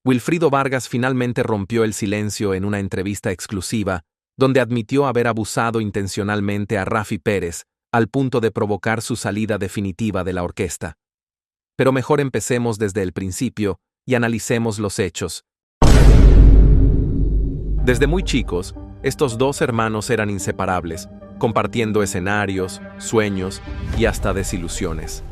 Wilfrido Vargas finalmente rompió el silencio en una entrevista exclusiva, donde admitió haber abusado intencionalmente a Raffi Pérez, al punto de provocar su salida definitiva de la orquesta. Pero mejor empecemos desde el principio y analicemos los hechos. Desde muy chicos, estos dos hermanos eran inseparables, compartiendo escenarios, sueños y hasta desilusiones.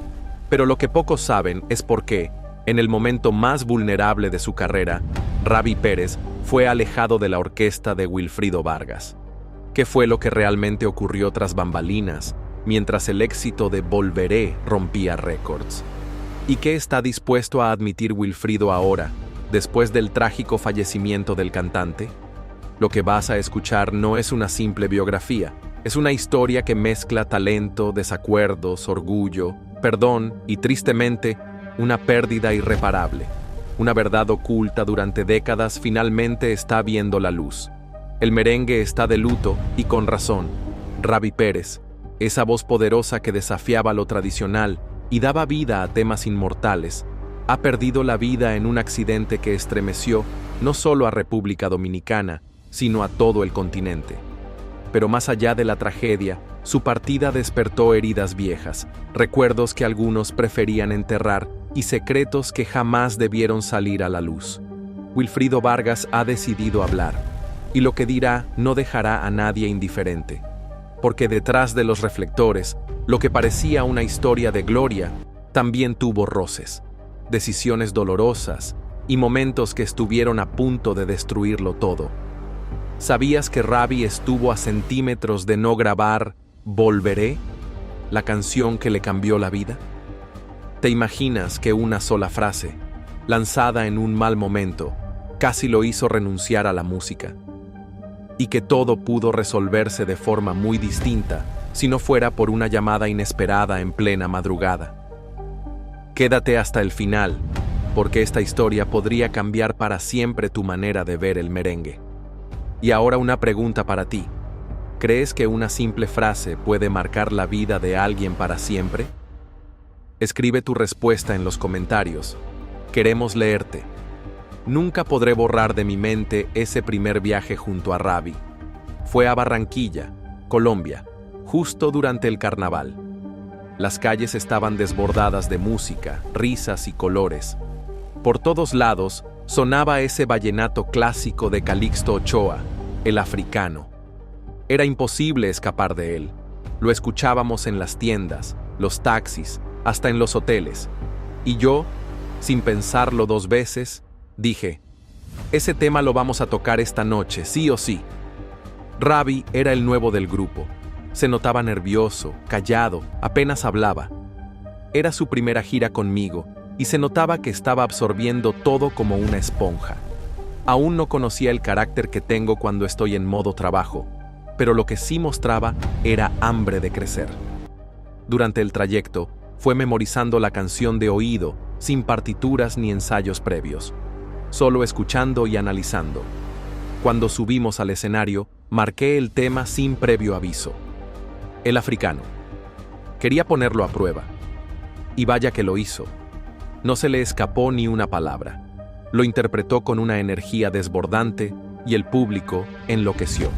Pero lo que pocos saben es por qué, en el momento más vulnerable de su carrera, Raffi Pérez fue alejado de la orquesta de Wilfrido Vargas. ¿Qué fue lo que realmente ocurrió tras bambalinas, mientras el éxito de Volveré rompía récords? ¿Y qué está dispuesto a admitir Wilfrido ahora, después del trágico fallecimiento del cantante? Lo que vas a escuchar no es una simple biografía, es una historia que mezcla talento, desacuerdos, orgullo, perdón y, tristemente, una pérdida irreparable. Una verdad oculta durante décadas finalmente está viendo la luz. El merengue está de luto y con razón. Raffi Pérez, esa voz poderosa que desafiaba lo tradicional y daba vida a temas inmortales, ha perdido la vida en un accidente que estremeció no solo a República Dominicana, sino a todo el continente. Pero más allá de la tragedia, su partida despertó heridas viejas, recuerdos que algunos preferían enterrar y secretos que jamás debieron salir a la luz. Wilfrido Vargas ha decidido hablar, y lo que dirá no dejará a nadie indiferente. Porque detrás de los reflectores, lo que parecía una historia de gloria, también tuvo roces, decisiones dolorosas y momentos que estuvieron a punto de destruirlo todo. ¿Sabías que Raffi estuvo a centímetros de no grabar Volveré, la canción que le cambió la vida? ¿Te imaginas que una sola frase, lanzada en un mal momento, casi lo hizo renunciar a la música? Y que todo pudo resolverse de forma muy distinta si no fuera por una llamada inesperada en plena madrugada. Quédate hasta el final, porque esta historia podría cambiar para siempre tu manera de ver el merengue. Y ahora una pregunta para ti. ¿Crees que una simple frase puede marcar la vida de alguien para siempre? Escribe tu respuesta en los comentarios. Queremos leerte. Nunca podré borrar de mi mente ese primer viaje junto a Raffi. Fue a Barranquilla, Colombia, justo durante el carnaval. Las calles estaban desbordadas de música, risas y colores. Por todos lados sonaba ese vallenato clásico de Calixto Ochoa, El Africano. Era imposible escapar de él. Lo escuchábamos en las tiendas, los taxis, hasta en los hoteles. Y yo, sin pensarlo dos veces, dije, ese tema lo vamos a tocar esta noche, sí o sí. Raffi era el nuevo del grupo. Se notaba nervioso, callado, apenas hablaba. Era su primera gira conmigo, y se notaba que estaba absorbiendo todo como una esponja. Aún no conocía el carácter que tengo cuando estoy en modo trabajo, pero lo que sí mostraba era hambre de crecer. Durante el trayecto, fue memorizando la canción de oído, sin partituras ni ensayos previos, solo escuchando y analizando. Cuando subimos al escenario, marqué el tema sin previo aviso. El Africano. Quería ponerlo a prueba. Y vaya que lo hizo. No se le escapó ni una palabra. Lo interpretó con una energía desbordante y el público enloqueció.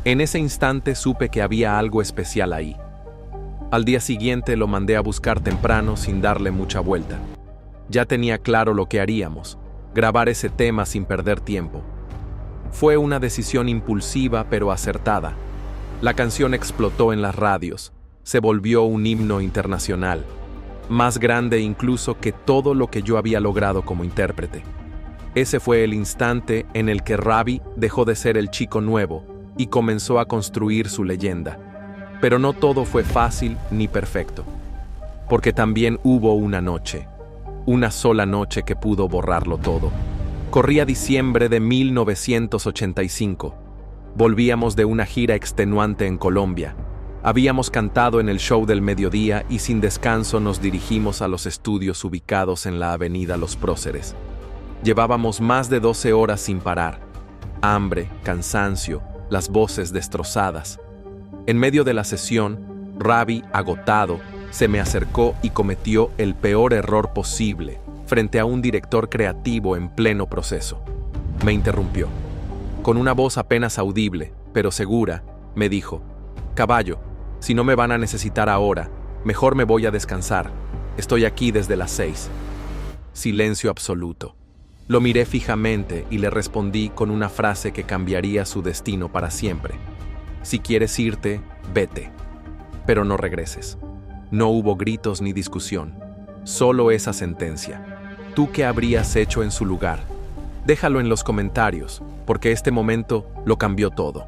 En ese instante supe que había algo especial ahí. Al día siguiente lo mandé a buscar temprano sin darle mucha vuelta. Ya tenía claro lo que haríamos, grabar ese tema sin perder tiempo. Fue una decisión impulsiva pero acertada. La canción explotó en las radios, se volvió un himno internacional, más grande incluso que todo lo que yo había logrado como intérprete. Ese fue el instante en el que Raffi dejó de ser el chico nuevo y comenzó a construir su leyenda. Pero no todo fue fácil ni perfecto, porque también hubo una noche, una sola noche que pudo borrarlo todo. Corría diciembre de 1985. Volvíamos de una gira extenuante en Colombia. Habíamos cantado en el show del mediodía y sin descanso nos dirigimos a los estudios ubicados en la avenida Los Próceres. Llevábamos más de 12 horas sin parar. Hambre, cansancio, las voces destrozadas. En medio de la sesión, Raffi, agotado, se me acercó y cometió el peor error posible, frente a un director creativo en pleno proceso. Me interrumpió. Con una voz apenas audible, pero segura, me dijo: «Caballo, si no me van a necesitar ahora, mejor me voy a descansar. Estoy aquí desde las 6». Silencio absoluto. Lo miré fijamente y le respondí con una frase que cambiaría su destino para siempre. «Si quieres irte, vete. Pero no regreses». No hubo gritos ni discusión, solo esa sentencia. ¿Tú qué habrías hecho en su lugar? Déjalo en los comentarios, porque este momento lo cambió todo.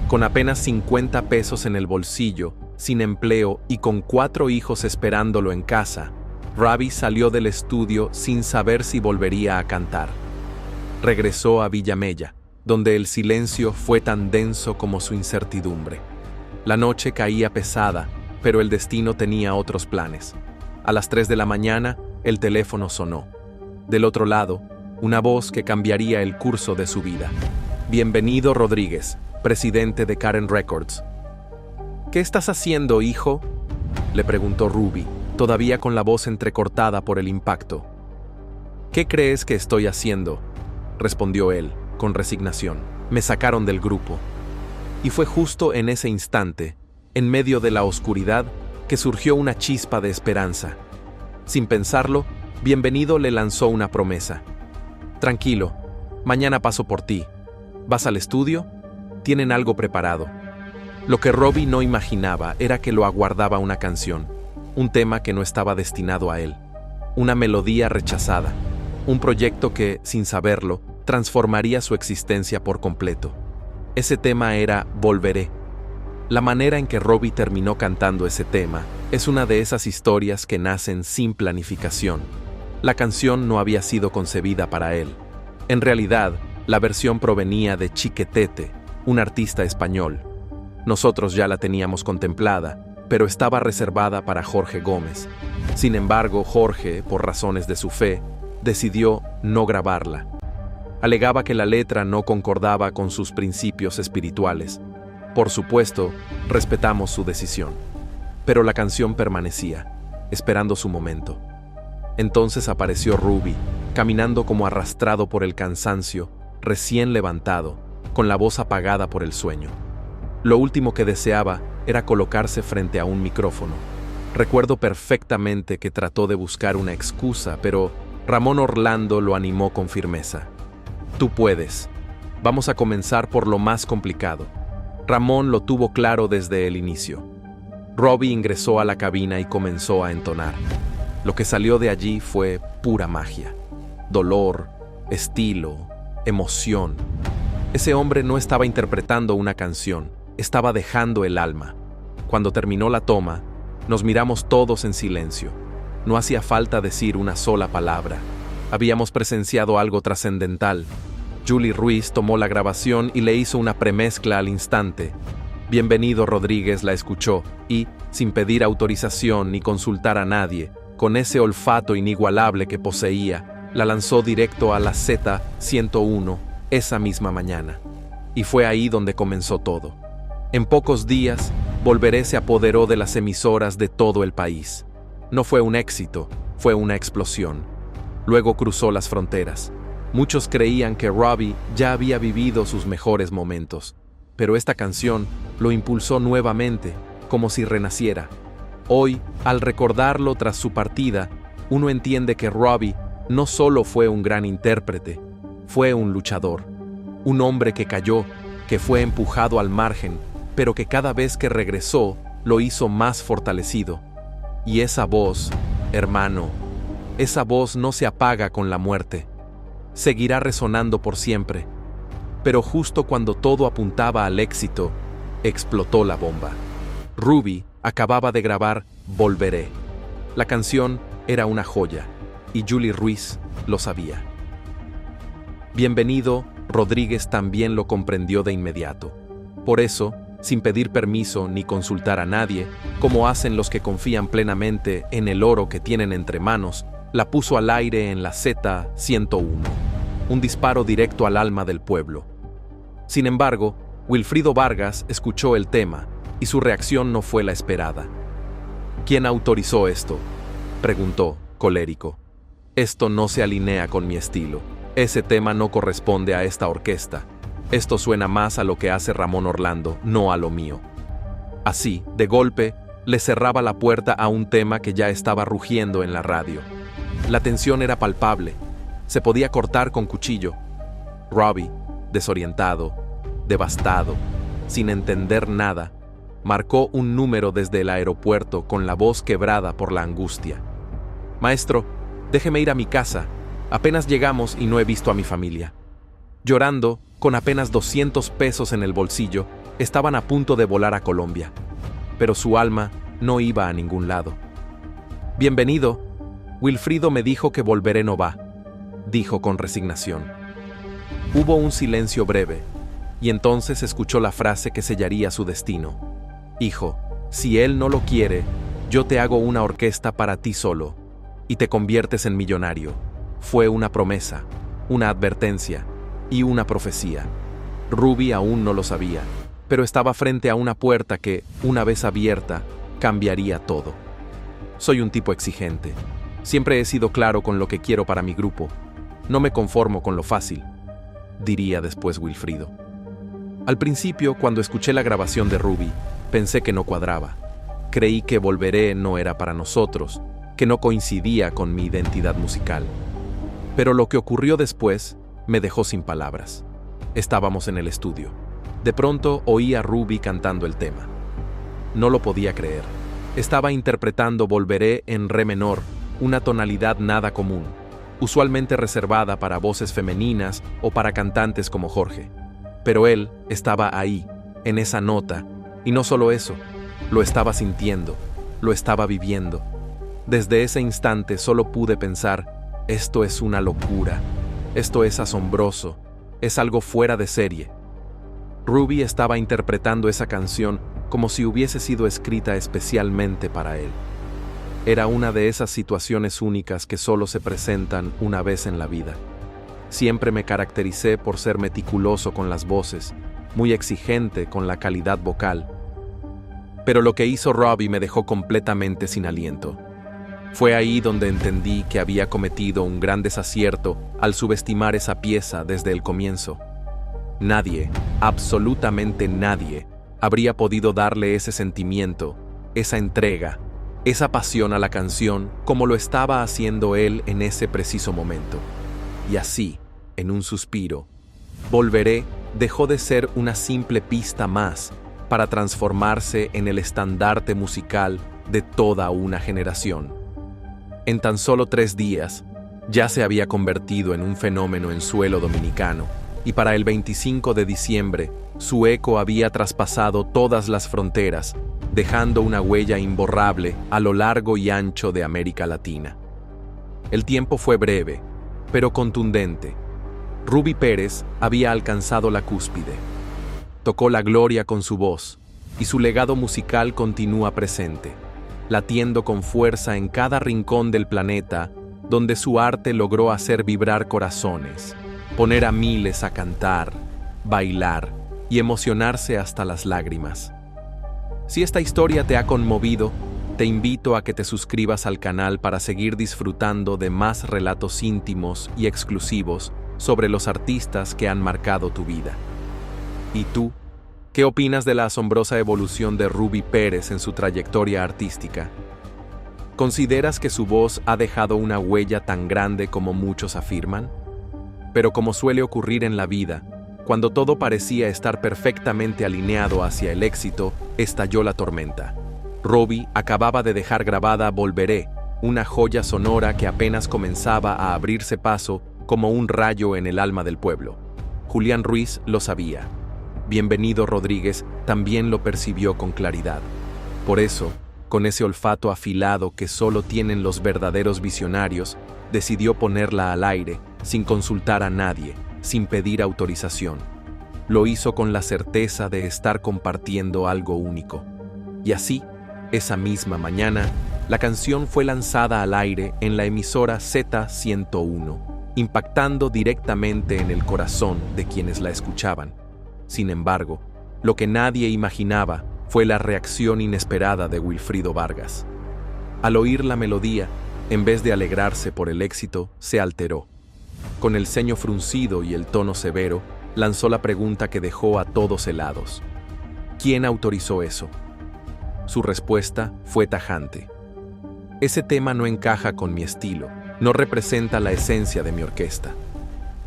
Con apenas 50 pesos en el bolsillo, sin empleo y con 4 hijos esperándolo en casa, Robbie salió del estudio sin saber si volvería a cantar. Regresó a Villamella, donde el silencio fue tan denso como su incertidumbre. La noche caía pesada, pero el destino tenía otros planes. A las 3 de la mañana, el teléfono sonó. Del otro lado, una voz que cambiaría el curso de su vida. «Bienvenido, Rodríguez, presidente de Karen Records». «¿Qué estás haciendo, hijo?», le preguntó Ruby, todavía con la voz entrecortada por el impacto. «¿Qué crees que estoy haciendo?», respondió él, con resignación. «Me sacaron del grupo». Y fue justo en ese instante, en medio de la oscuridad, que surgió una chispa de esperanza. Sin pensarlo, Bienvenido le lanzó una promesa. «Tranquilo, mañana paso por ti. ¿Vas al estudio? Tienen algo preparado». Lo que Robbie no imaginaba era que lo aguardaba una canción, un tema que no estaba destinado a él, una melodía rechazada, un proyecto que, sin saberlo, transformaría su existencia por completo. Ese tema era Volveré. La manera en que Robbie terminó cantando ese tema es una de esas historias que nacen sin planificación. La canción no había sido concebida para él. En realidad, la versión provenía de Chiquetete, un artista español. Nosotros ya la teníamos contemplada, pero estaba reservada para Jorge Gómez. Sin embargo, Jorge, por razones de su fe, decidió no grabarla. Alegaba que la letra no concordaba con sus principios espirituales. Por supuesto, respetamos su decisión. Pero la canción permanecía, esperando su momento. Entonces apareció Ruby, caminando como arrastrado por el cansancio, recién levantado, con la voz apagada por el sueño. Lo último que deseaba era colocarse frente a un micrófono. Recuerdo perfectamente que trató de buscar una excusa, pero Ramón Orlando lo animó con firmeza. «Tú puedes. Vamos a comenzar por lo más complicado». Ramón lo tuvo claro desde el inicio. Robbie ingresó a la cabina y comenzó a entonar. Lo que salió de allí fue pura magia. Dolor, estilo, emoción. Ese hombre no estaba interpretando una canción, estaba dejando el alma. Cuando terminó la toma, nos miramos todos en silencio. No hacía falta decir una sola palabra. Habíamos presenciado algo trascendental. Julie Ruiz tomó la grabación y le hizo una premezcla al instante. Bienvenido Rodríguez la escuchó y, sin pedir autorización ni consultar a nadie, con ese olfato inigualable que poseía, la lanzó directo a la Z101 esa misma mañana. Y fue ahí donde comenzó todo. En pocos días, Volveré se apoderó de las emisoras de todo el país. No fue un éxito, fue una explosión. Luego cruzó las fronteras. Muchos creían que Robbie ya había vivido sus mejores momentos, pero esta canción lo impulsó nuevamente, como si renaciera. Hoy, al recordarlo tras su partida, uno entiende que Robbie no solo fue un gran intérprete, fue un luchador, un hombre que cayó, que fue empujado al margen, pero que cada vez que regresó lo hizo más fortalecido. Y esa voz, hermano, esa voz no se apaga con la muerte. Seguirá resonando por siempre. Pero justo cuando todo apuntaba al éxito, explotó la bomba. Ruby acababa de grabar Volveré. La canción era una joya, y Julie Ruiz lo sabía. Bienvenido Rodríguez también lo comprendió de inmediato. Por eso, sin pedir permiso ni consultar a nadie, como hacen los que confían plenamente en el oro que tienen entre manos, la puso al aire en la Z101, un disparo directo al alma del pueblo. Sin embargo, Wilfrido Vargas escuchó el tema y su reacción no fue la esperada. «¿Quién autorizó esto?», preguntó, colérico. Esto no se alinea con mi estilo. Ese tema no corresponde a esta orquesta. Esto suena más a lo que hace Ramón Orlando, no a lo mío. Así, de golpe, le cerraba la puerta a un tema que ya estaba rugiendo en la radio. La tensión era palpable. Se podía cortar con cuchillo. Robbie, desorientado, devastado, sin entender nada, marcó un número desde el aeropuerto con la voz quebrada por la angustia. «Maestro, déjeme ir a mi casa. Apenas llegamos y no he visto a mi familia». Llorando, con apenas 200 pesos en el bolsillo, estaban a punto de volar a Colombia. Pero su alma no iba a ningún lado. «Bienvenido. Wilfrido me dijo que volveré no va», dijo con resignación. Hubo un silencio breve, y entonces escuchó la frase que sellaría su destino. «Hijo, si él no lo quiere, yo te hago una orquesta para ti solo, y te conviertes en millonario». Fue una promesa, una advertencia y una profecía. Ruby aún no lo sabía, pero estaba frente a una puerta que, una vez abierta, cambiaría todo. Soy un tipo exigente. Siempre he sido claro con lo que quiero para mi grupo. No me conformo con lo fácil, diría después Wilfrido. Al principio, cuando escuché la grabación de Ruby, pensé que no cuadraba. Creí que Volveré no era para nosotros, que no coincidía con mi identidad musical. Pero lo que ocurrió después me dejó sin palabras. Estábamos en el estudio. De pronto oí a Ruby cantando el tema. No lo podía creer. Estaba interpretando Volveré en re menor, una tonalidad nada común, usualmente reservada para voces femeninas o para cantantes como Jorge. Pero él estaba ahí, en esa nota, y no solo eso, lo estaba sintiendo, lo estaba viviendo. Desde ese instante solo pude pensar, esto es una locura, esto es asombroso, es algo fuera de serie. Ruby estaba interpretando esa canción como si hubiese sido escrita especialmente para él. Era una de esas situaciones únicas que solo se presentan una vez en la vida. Siempre me caractericé por ser meticuloso con las voces, muy exigente con la calidad vocal. Pero lo que hizo Robbie me dejó completamente sin aliento. Fue ahí donde entendí que había cometido un gran desacierto al subestimar esa pieza desde el comienzo. Nadie, absolutamente nadie, habría podido darle ese sentimiento, esa entrega, esa pasión a la canción como lo estaba haciendo él en ese preciso momento. Y así, en un suspiro, Volveré dejó de ser una simple pista más para transformarse en el estandarte musical de toda una generación. En tan solo 3 días, ya se había convertido en un fenómeno en suelo dominicano, y para el 25 de diciembre, su eco había traspasado todas las fronteras, dejando una huella imborrable a lo largo y ancho de América Latina. El tiempo fue breve, pero contundente. Ruby Pérez había alcanzado la cúspide. Tocó la gloria con su voz, y su legado musical continúa presente, latiendo con fuerza en cada rincón del planeta, donde su arte logró hacer vibrar corazones, poner a miles a cantar, bailar y emocionarse hasta las lágrimas. Si esta historia te ha conmovido, te invito a que te suscribas al canal para seguir disfrutando de más relatos íntimos y exclusivos sobre los artistas que han marcado tu vida. ¿Y tú? ¿Qué opinas de la asombrosa evolución de Ruby Pérez en su trayectoria artística? ¿Consideras que su voz ha dejado una huella tan grande como muchos afirman? Pero como suele ocurrir en la vida, cuando todo parecía estar perfectamente alineado hacia el éxito, estalló la tormenta. Ruby acababa de dejar grabada Volveré, una joya sonora que apenas comenzaba a abrirse paso como un rayo en el alma del pueblo. Julián Ruiz lo sabía. Bienvenido Rodríguez también lo percibió con claridad. Por eso, con ese olfato afilado que solo tienen los verdaderos visionarios, decidió ponerla al aire, sin consultar a nadie, sin pedir autorización. Lo hizo con la certeza de estar compartiendo algo único. Y así, esa misma mañana, la canción fue lanzada al aire en la emisora Z101, impactando directamente en el corazón de quienes la escuchaban. Sin embargo, lo que nadie imaginaba fue la reacción inesperada de Wilfrido Vargas. Al oír la melodía, En vez de alegrarse por el éxito, se alteró. Con el ceño fruncido y el tono severo, lanzó la pregunta que dejó a todos helados. ¿Quién autorizó eso? Su respuesta fue tajante. Ese tema no encaja con mi estilo, no representa la esencia de mi orquesta.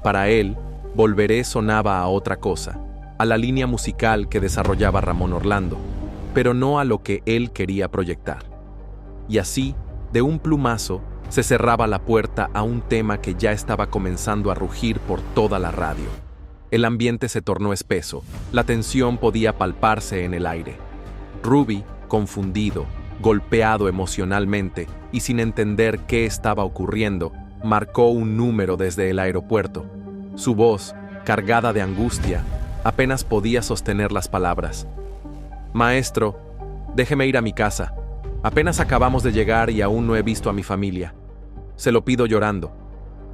Para él, Volveré sonaba a otra cosa, a la línea musical que desarrollaba Ramón Orlando, pero no a lo que él quería proyectar. Y así, de un plumazo, se cerraba la puerta a un tema que ya estaba comenzando a rugir por toda la radio. El ambiente se tornó espeso, la tensión podía palparse en el aire. Ruby, confundido, golpeado emocionalmente y sin entender qué estaba ocurriendo, marcó un número desde el aeropuerto. Su voz, cargada de angustia, apenas podía sostener las palabras. «Maestro, déjeme ir a mi casa. Apenas acabamos de llegar y aún no he visto a mi familia. Se lo pido llorando.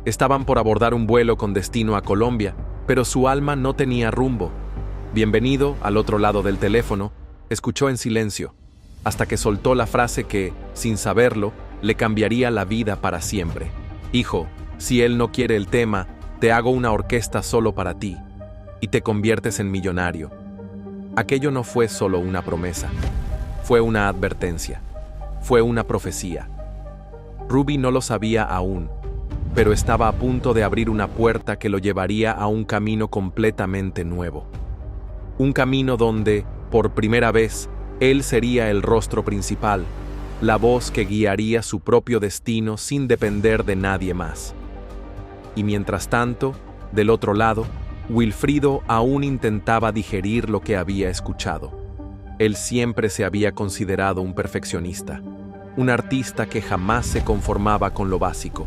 Estaban por abordar un vuelo con destino a Colombia, pero su alma no tenía rumbo. Bienvenido, al otro lado del teléfono, escuchó en silencio, hasta que soltó la frase que, sin saberlo, le cambiaría la vida para siempre. Hijo, si él no quiere el tema, te hago una orquesta solo para ti, y te conviertes en millonario». Aquello no fue solo una promesa, fue una advertencia, fue una profecía. Ruby no lo sabía aún, pero estaba a punto de abrir una puerta que lo llevaría a un camino completamente nuevo. Un camino donde, por primera vez, él sería el rostro principal, la voz que guiaría su propio destino sin depender de nadie más. Y mientras tanto, del otro lado, Wilfrido aún intentaba digerir lo que había escuchado. Él siempre se había considerado un perfeccionista, un artista que jamás se conformaba con lo básico.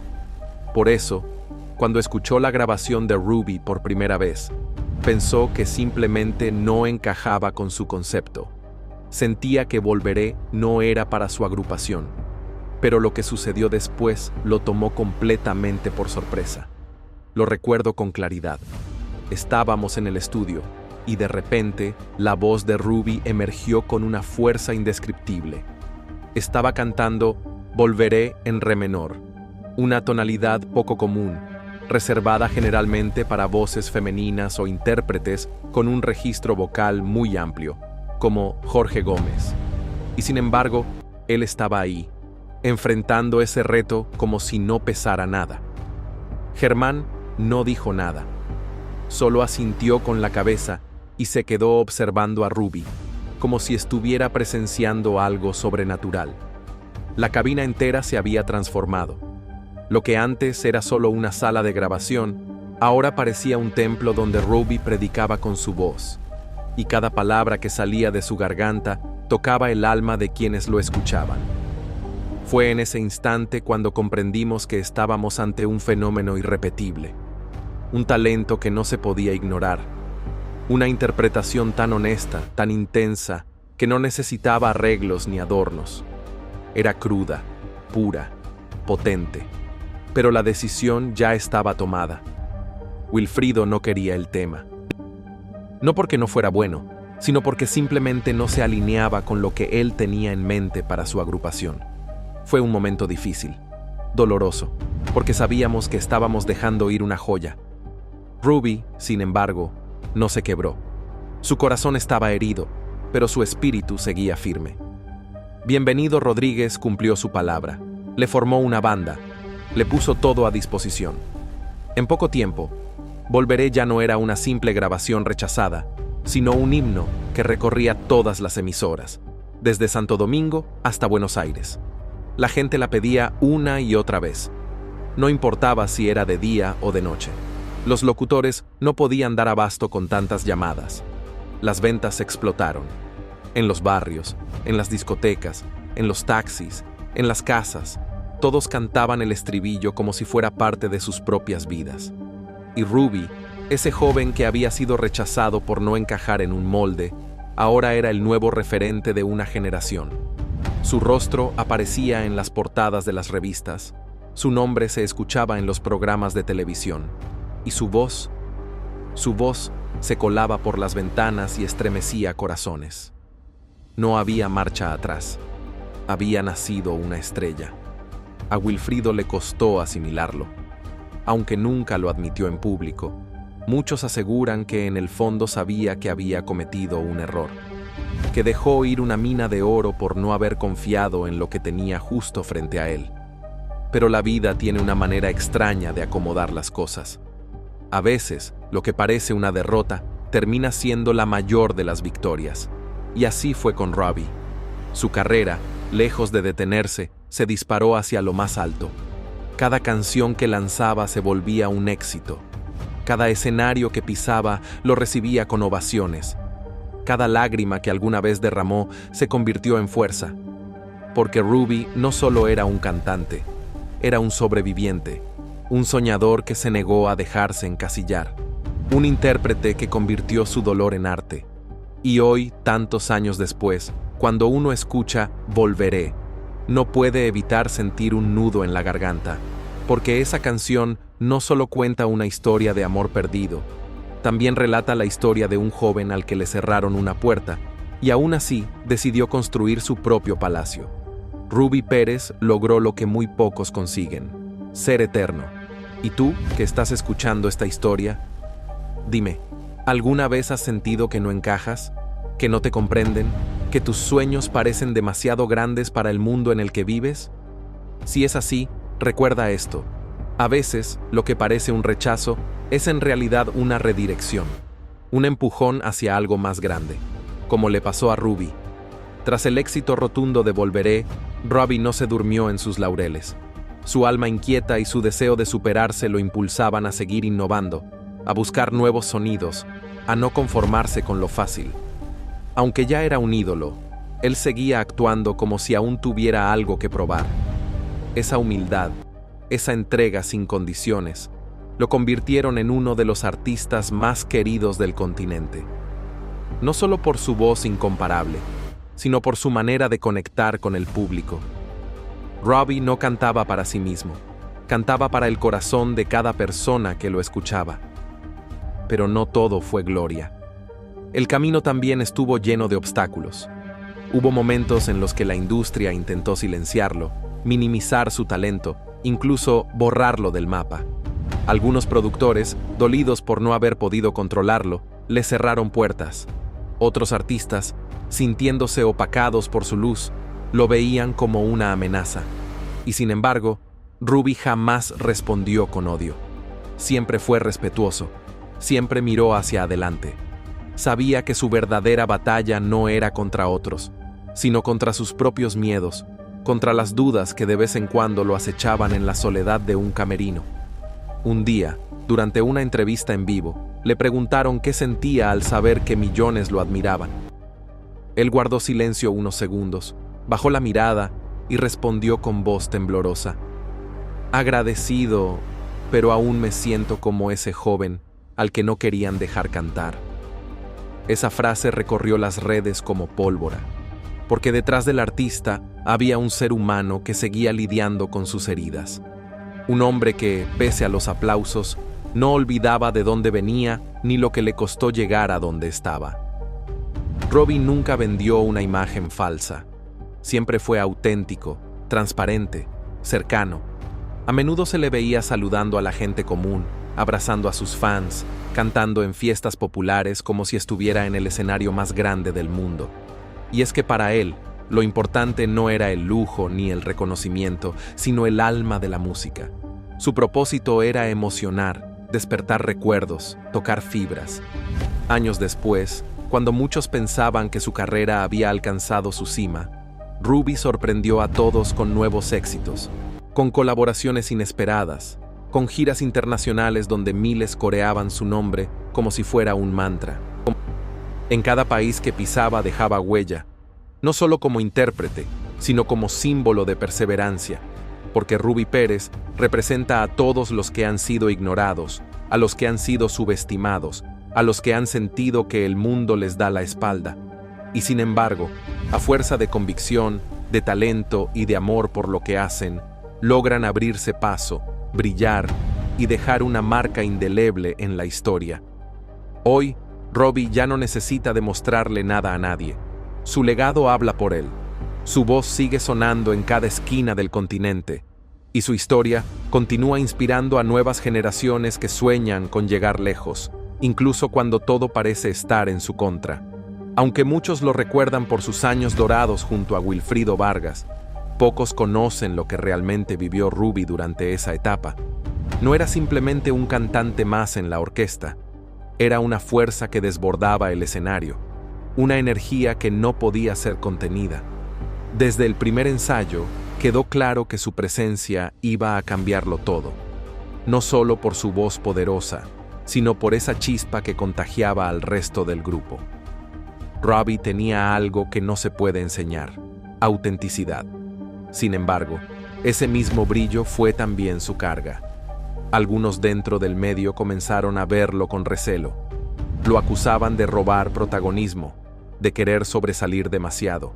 Por eso, cuando escuchó la grabación de Ruby por primera vez, pensó que simplemente no encajaba con su concepto. Sentía que Volveré no era para su agrupación, pero lo que sucedió después lo tomó completamente por sorpresa. Lo recuerdo con claridad. Estábamos en el estudio y de repente la voz de Ruby emergió con una fuerza indescriptible. Estaba cantando Volveré en re menor, una tonalidad poco común, reservada generalmente para voces femeninas o intérpretes con un registro vocal muy amplio, como Jorge Gómez. Y sin embargo, él estaba ahí, enfrentando ese reto como si no pesara nada. Germán no dijo nada, solo asintió con la cabeza y se quedó observando a Ruby, como si estuviera presenciando algo sobrenatural. La cabina entera se había transformado. Lo que antes era solo una sala de grabación, ahora parecía un templo donde Ruby predicaba con su voz, y cada palabra que salía de su garganta tocaba el alma de quienes lo escuchaban. Fue en ese instante cuando comprendimos que estábamos ante un fenómeno irrepetible, un talento que no se podía ignorar, una interpretación tan honesta, tan intensa, que no necesitaba arreglos ni adornos. Era cruda, pura, potente, pero la decisión ya estaba tomada. Wilfrido no quería el tema. No porque no fuera bueno, sino porque simplemente no se alineaba con lo que él tenía en mente para su agrupación. Fue un momento difícil, doloroso, porque sabíamos que estábamos dejando ir una joya. Ruby, sin embargo, no se quebró. Su corazón estaba herido, pero su espíritu seguía firme. Bienvenido Rodríguez cumplió su palabra, le formó una banda, le puso todo a disposición. En poco tiempo, Volveré ya no era una simple grabación rechazada, sino un himno que recorría todas las emisoras, desde Santo Domingo hasta Buenos Aires. La gente la pedía una y otra vez. No importaba si era de día o de noche. Los locutores no podían dar abasto con tantas llamadas. Las ventas explotaron. En los barrios, en las discotecas, en los taxis, en las casas, todos cantaban el estribillo como si fuera parte de sus propias vidas. Y Ruby, ese joven que había sido rechazado por no encajar en un molde, ahora era el nuevo referente de una generación. Su rostro aparecía en las portadas de las revistas, su nombre se escuchaba en los programas de televisión, y su voz se colaba por las ventanas y estremecía corazones. No había marcha atrás, había nacido una estrella. A Wilfrido le costó asimilarlo. Aunque nunca lo admitió en público, muchos aseguran que en el fondo sabía que había cometido un error, que dejó ir una mina de oro por no haber confiado en lo que tenía justo frente a él. Pero la vida tiene una manera extraña de acomodar las cosas. A veces, lo que parece una derrota termina siendo la mayor de las victorias. Y así fue con Robbie. Su carrera, lejos de detenerse, se disparó hacia lo más alto. Cada canción que lanzaba se volvía un éxito. Cada escenario que pisaba lo recibía con ovaciones. Cada lágrima que alguna vez derramó se convirtió en fuerza. Porque Robbie no solo era un cantante, era un sobreviviente, un soñador que se negó a dejarse encasillar, un intérprete que convirtió su dolor en arte. Y hoy, tantos años después, cuando uno escucha Volveré, no puede evitar sentir un nudo en la garganta, porque esa canción no solo cuenta una historia de amor perdido, también relata la historia de un joven al que le cerraron una puerta, y aún así decidió construir su propio palacio. Robbie Pérez logró lo que muy pocos consiguen: ser eterno. ¿Y tú, que estás escuchando esta historia? Dime, ¿alguna vez has sentido que no encajas? ¿Que no te comprenden? ¿Que tus sueños parecen demasiado grandes para el mundo en el que vives? Si es así, recuerda esto: a veces, lo que parece un rechazo es en realidad una redirección, un empujón hacia algo más grande, como le pasó a Robbie. Tras el éxito rotundo de Volveré, Robbie no se durmió en sus laureles. Su alma inquieta y su deseo de superarse lo impulsaban a seguir innovando, a buscar nuevos sonidos, a no conformarse con lo fácil. Aunque ya era un ídolo, él seguía actuando como si aún tuviera algo que probar. Esa humildad, esa entrega sin condiciones, lo convirtieron en uno de los artistas más queridos del continente. No solo por su voz incomparable, sino por su manera de conectar con el público. Robbie no cantaba para sí mismo, cantaba para el corazón de cada persona que lo escuchaba. Pero no todo fue gloria. El camino también estuvo lleno de obstáculos. Hubo momentos en los que la industria intentó silenciarlo, minimizar su talento, incluso borrarlo del mapa. Algunos productores, dolidos por no haber podido controlarlo, le cerraron puertas. Otros artistas, sintiéndose opacados por su luz, lo veían como una amenaza. Y sin embargo, Robbie jamás respondió con odio. Siempre fue respetuoso, siempre miró hacia adelante. Sabía que su verdadera batalla no era contra otros, sino contra sus propios miedos, contra las dudas que de vez en cuando lo acechaban en la soledad de un camerino. Un día, durante una entrevista en vivo, le preguntaron qué sentía al saber que millones lo admiraban. Él guardó silencio unos segundos, bajó la mirada y respondió con voz temblorosa: agradecido, pero aún me siento como ese joven al que no querían dejar cantar. Esa frase recorrió las redes como pólvora, porque detrás del artista había un ser humano que seguía lidiando con sus heridas. Un hombre que, pese a los aplausos, no olvidaba de dónde venía ni lo que le costó llegar a donde estaba. Robbie nunca vendió una imagen falsa. Siempre fue auténtico, transparente, cercano. A menudo se le veía saludando a la gente común, abrazando a sus fans, cantando en fiestas populares como si estuviera en el escenario más grande del mundo. Y es que para él, lo importante no era el lujo ni el reconocimiento, sino el alma de la música. Su propósito era emocionar, despertar recuerdos, tocar fibras. Años después, cuando muchos pensaban que su carrera había alcanzado su cima, Robbie sorprendió a todos con nuevos éxitos, con colaboraciones inesperadas, con giras internacionales donde miles coreaban su nombre como si fuera un mantra. En cada país que pisaba dejaba huella, no solo como intérprete, sino como símbolo de perseverancia, porque Robbie Pérez representa a todos los que han sido ignorados, a los que han sido subestimados, a los que han sentido que el mundo les da la espalda. Y sin embargo, a fuerza de convicción, de talento y de amor por lo que hacen, logran abrirse paso, brillar y dejar una marca indeleble en la historia. Hoy, Robbie ya no necesita demostrarle nada a nadie. Su legado habla por él. Su voz sigue sonando en cada esquina del continente. Y su historia continúa inspirando a nuevas generaciones que sueñan con llegar lejos, incluso cuando todo parece estar en su contra. Aunque muchos lo recuerdan por sus años dorados junto a Wilfrido Vargas, pocos conocen lo que realmente vivió Ruby durante esa etapa. No era simplemente un cantante más en la orquesta, era una fuerza que desbordaba el escenario, una energía que no podía ser contenida. Desde el primer ensayo, quedó claro que su presencia iba a cambiarlo todo, no solo por su voz poderosa, sino por esa chispa que contagiaba al resto del grupo. Robbie tenía algo que no se puede enseñar: autenticidad. Sin embargo, ese mismo brillo fue también su carga. Algunos dentro del medio comenzaron a verlo con recelo. Lo acusaban de robar protagonismo, de querer sobresalir demasiado.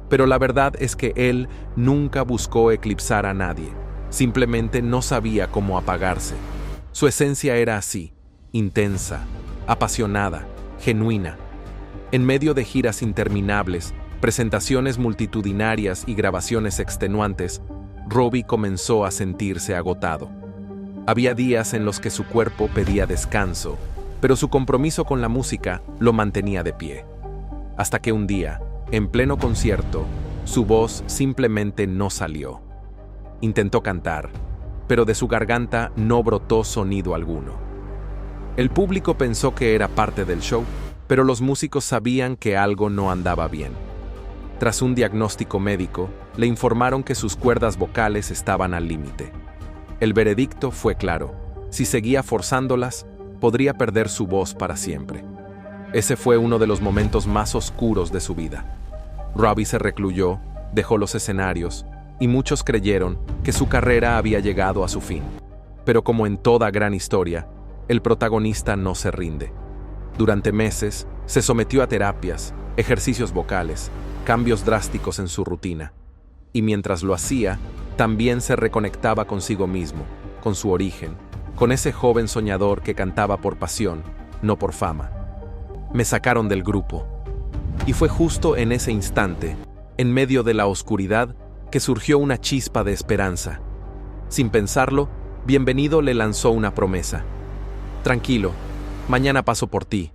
Pero la verdad es que él nunca buscó eclipsar a nadie, simplemente no sabía cómo apagarse. Su esencia era así, intensa, apasionada, genuina. En medio de giras interminables, presentaciones multitudinarias y grabaciones extenuantes, Robbie comenzó a sentirse agotado. Había días en los que su cuerpo pedía descanso, pero su compromiso con la música lo mantenía de pie. Hasta que un día, en pleno concierto, su voz simplemente no salió. Intentó cantar, pero de su garganta no brotó sonido alguno. El público pensó que era parte del show, pero los músicos sabían que algo no andaba bien. Tras un diagnóstico médico, le informaron que sus cuerdas vocales estaban al límite. El veredicto fue claro: si seguía forzándolas, podría perder su voz para siempre. Ese fue uno de los momentos más oscuros de su vida. Robbie se recluyó, dejó los escenarios, y muchos creyeron que su carrera había llegado a su fin. Pero como en toda gran historia, el protagonista no se rinde. Durante meses, se sometió a terapias, ejercicios vocales, cambios drásticos en su rutina. Y mientras lo hacía, también se reconectaba consigo mismo, con su origen, con ese joven soñador que cantaba por pasión, no por fama. Me sacaron del grupo. Y fue justo en ese instante, en medio de la oscuridad, que surgió una chispa de esperanza. Sin pensarlo, Bienvenido le lanzó una promesa. Tranquilo, mañana paso por ti.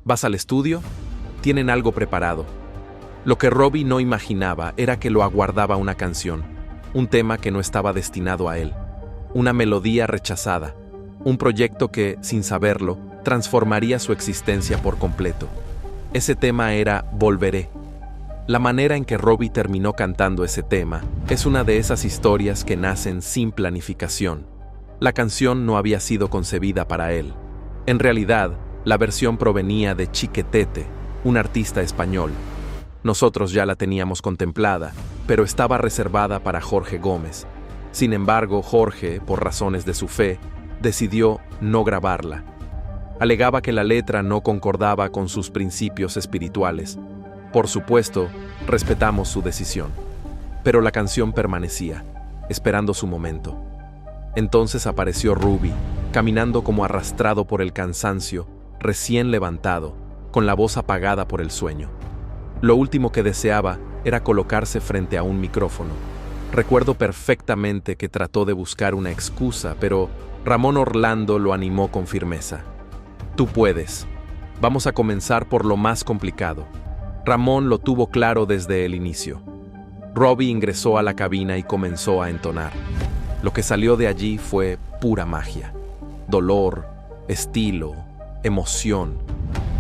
¿Vas al estudio? Tienen algo preparado. Lo que Robbie no imaginaba era que lo aguardaba una canción, un tema que no estaba destinado a él, una melodía rechazada, un proyecto que, sin saberlo, transformaría su existencia por completo. Ese tema era Volveré. La manera en que Robbie terminó cantando ese tema es una de esas historias que nacen sin planificación. La canción no había sido concebida para él. En realidad, la versión provenía de Chiquetete, un artista español. Nosotros ya la teníamos contemplada, pero estaba reservada para Jorge Gómez. Sin embargo, Jorge, por razones de su fe, decidió no grabarla. Alegaba que la letra no concordaba con sus principios espirituales. Por supuesto, respetamos su decisión. Pero la canción permanecía, esperando su momento. Entonces apareció Ruby, caminando como arrastrado por el cansancio, recién levantado, con la voz apagada por el sueño. Lo último que deseaba era colocarse frente a un micrófono. Recuerdo perfectamente que trató de buscar una excusa, pero Ramón Orlando lo animó con firmeza. Tú puedes. Vamos a comenzar por lo más complicado. Ramón lo tuvo claro desde el inicio. Robbie ingresó a la cabina y comenzó a entonar. Lo que salió de allí fue pura magia. Dolor, estilo, emoción.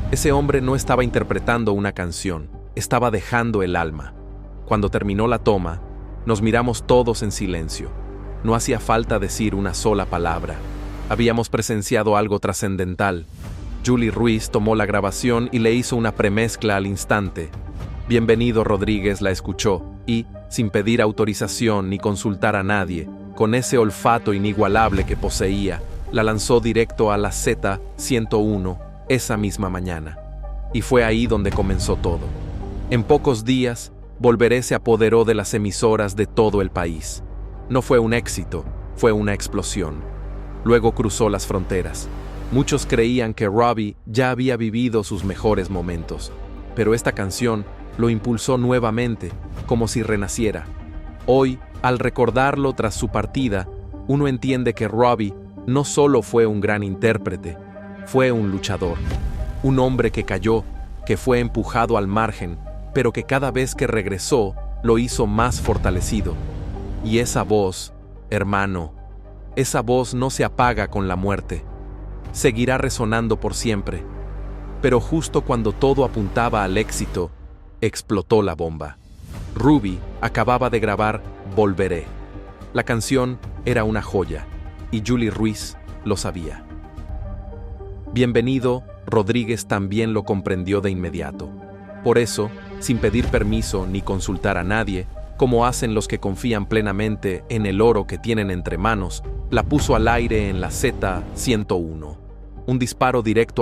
Ese hombre no estaba interpretando una canción, estaba dejando el alma. Cuando terminó la toma, nos miramos todos en silencio. No hacía falta decir una sola palabra. Habíamos presenciado algo trascendental. Julie Ruiz tomó la grabación y le hizo una premezcla al instante. Bienvenido Rodríguez la escuchó y, sin pedir autorización ni consultar a nadie, con ese olfato inigualable que poseía, la lanzó directo a la Z101 esa misma mañana. Y fue ahí donde comenzó todo. En pocos días, Volveré se apoderó de las emisoras de todo el país. No fue un éxito, fue una explosión. Luego cruzó las fronteras. Muchos creían que Robbie ya había vivido sus mejores momentos, pero esta canción lo impulsó nuevamente, como si renaciera. Hoy, Al recordarlo tras su partida, uno entiende que Robbie no solo fue un gran intérprete, fue un luchador, un hombre que cayó, que fue empujado al margen, pero que cada vez que regresó lo hizo más fortalecido. Y esa voz, hermano, esa voz no se apaga con la muerte. Seguirá resonando por siempre. Pero justo cuando todo apuntaba al éxito, explotó la bomba. Ruby acababa de grabar Volveré. La canción era una joya, y Julie Ruiz lo sabía. Bienvenido, Rodríguez también lo comprendió de inmediato. Por eso, sin pedir permiso ni consultar a nadie, como hacen los que confían plenamente en el oro que tienen entre manos, la puso al aire en la Z-101. Un disparo directo al